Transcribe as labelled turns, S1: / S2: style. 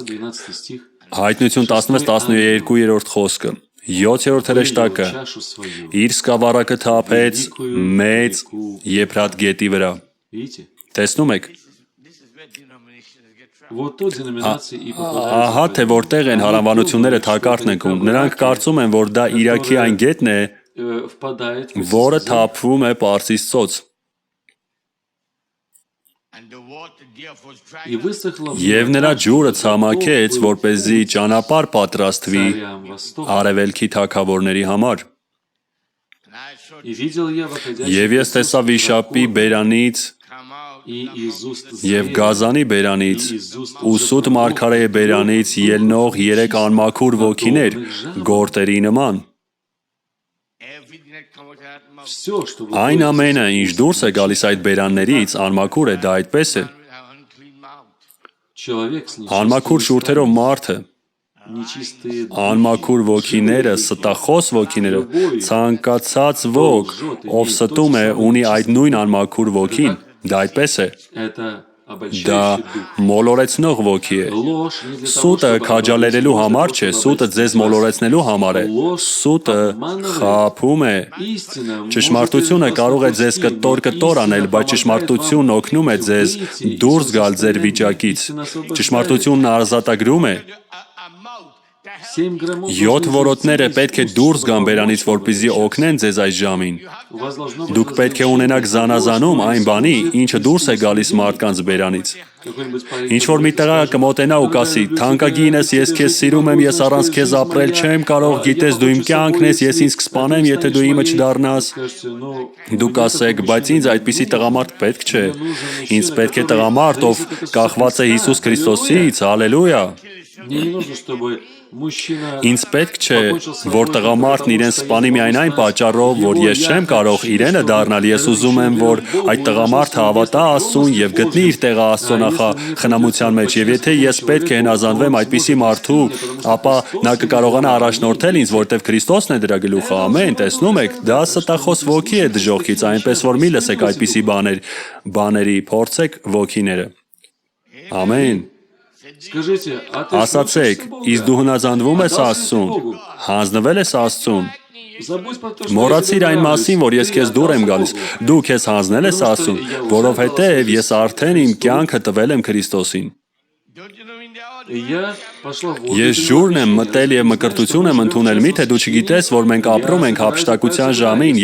S1: 12 стих.
S2: Հայտնություն 16-12 խոսքը 7-րդ հրեշտակը իր սկավառակը թափեց մեծ Եփրատ գետի վրա։
S1: Видите?
S2: Տեսնում եք։
S1: Вот тут деноминации и
S2: Ահա թե որտեղ են հարանվանությունները թակարդն ընկնում։ Նրանք կարծում են, որ դա Իրաքի այն գետն է,
S1: впадает в
S2: որը թափվում է Պարսից ծոց։
S1: и высохла
S2: Եվ նրա ջուրը ցամաքեց, որպեսզի ճանապարհ պատրաստվի
S1: царям Востока.
S2: արևելքի թագավորների համար։
S1: И видел я выходящего
S2: Եվ ես տեսա վիշապի բերանից
S1: и из уст
S2: եւ
S1: змея,
S2: գազանի բերանից
S1: и из уст
S2: ու սուտ մարգարեի բերանից ելնող 3 անմաքուր ոգիներ գորտերի նման։
S1: все, что
S2: Այն ամենը, ինչ դուրս է գալիս այդ բերաններից, անմաքուր է, դա այդպես է։
S1: человек с
S2: Անմաքուր շուրթերով մարդը,
S1: нечистые
S2: անմաքուր ոգիները, ստախոս ոգիները, ցանկացած ոգ, ով ստում է, ունի այդ նույն անմաքուր ոգին, դա այդպես է։
S1: это
S2: Դա
S1: обольщающий дух.
S2: մոլորեցնող ոգի է։
S1: Ложь не для того,
S2: Սուտը
S1: чтобы
S2: քաջալերելու
S1: обольстить,
S2: համար
S1: но
S2: չէ,
S1: чтобы
S2: սուտը
S1: обольстить
S2: ձեզ
S1: вас.
S2: մոլորեցնելու համար է։ Սուտը խաբում է։
S1: Истина может
S2: Ճշմարտությունը
S1: вас
S2: կարող է ձեզ
S1: спасти, но
S2: կտոր անել,
S1: истина
S2: բայց
S1: помогает
S2: ճշմարտությունն
S1: вам
S2: օգնում է ձեզ
S1: выйти из
S2: դուրս գալ ձեր
S1: состояния.
S2: վիճակից։
S1: Истина освобождает.
S2: Ճշմարտությունն ազատագրում է։
S1: 7 граммов
S2: 7 որոտները պետք է դուրս գան բերանից, որպեսզի օգնեն ձեզ այս ժամին։
S1: У вас должно быть
S2: Դուք պետք է ունենաք զանազանում այն բանի, ինչը դուրս է գալիս մարդկանց բերանից։
S1: какой-нибудь парень,
S2: Ինչ որ մի տղա կմոտենա ու կասի. «Թանկագինս, ես քեզ սիրում եմ, ես առանց քեզ ապրել չեմ կարող, գիտես դու իմ կյանքն ես, ես ինձ կսպանեմ, եթե դու իմը չդառնաս»։
S1: скажете, ну,
S2: Դուք կասեք, բայց ինձ այդպիսի տղամարդ պետք չէ։ Ինձ պետք է տղամարդ, ով կախված է Հիսուս Քրիստոսից, հալելույա։
S1: мне не нужно, чтобы мужчина
S2: Ինձ պետք չէ, որ տղամարդն իրեն սպանի միայն այն պատճառով, որ ես չեմ կարող իրենը դառնալ, ես ուզում եմ, որ այդ տղամարդը հավատա Աստծուն եւ գտնի իր տեղը Աստծո նախախնամության մեջ, եւ եթե ես պետք է հնազանդվեմ այդպիսի մարդու, ապա նա կկարողանա առաջնորդել ինձ, որտեվ Քրիստոսն է դրա գլուխը, ամեն, տեսնում եք, դա ստախոս ոգի է դժոխքից, այնպես որ մի լսեք այդպիսի բաների, փորձեք ոգիները։ Ամեն։
S1: Скажите, а ты
S2: Ասացեք,
S1: слушаешься Бога?
S2: իսկ դու հնազանդվում ես
S1: Отдался
S2: Աստծուն,
S1: Богу?
S2: հանձնվել ես Աստծուն։
S1: Забудь про то, что я
S2: Մոռացիր
S1: тебе
S2: այն
S1: нравлюсь.
S2: մասին, որ ես
S1: Ты
S2: քեզ դուր եմ
S1: отдался
S2: գալիս։
S1: Богу.
S2: Դու քեզ հանձնել ես Աստծուն, որովհետև ես արդեն իմ կյանքը տվել եմ Քրիստոսին։
S1: И я пошла в воду
S2: Ես
S1: для
S2: ջուրն եմ
S1: очищения.
S2: մտել եւ մկրտություն եմ ընդունել, միթե դու չգիտես, որ մենք ապրում ենք հափշտակության ժամին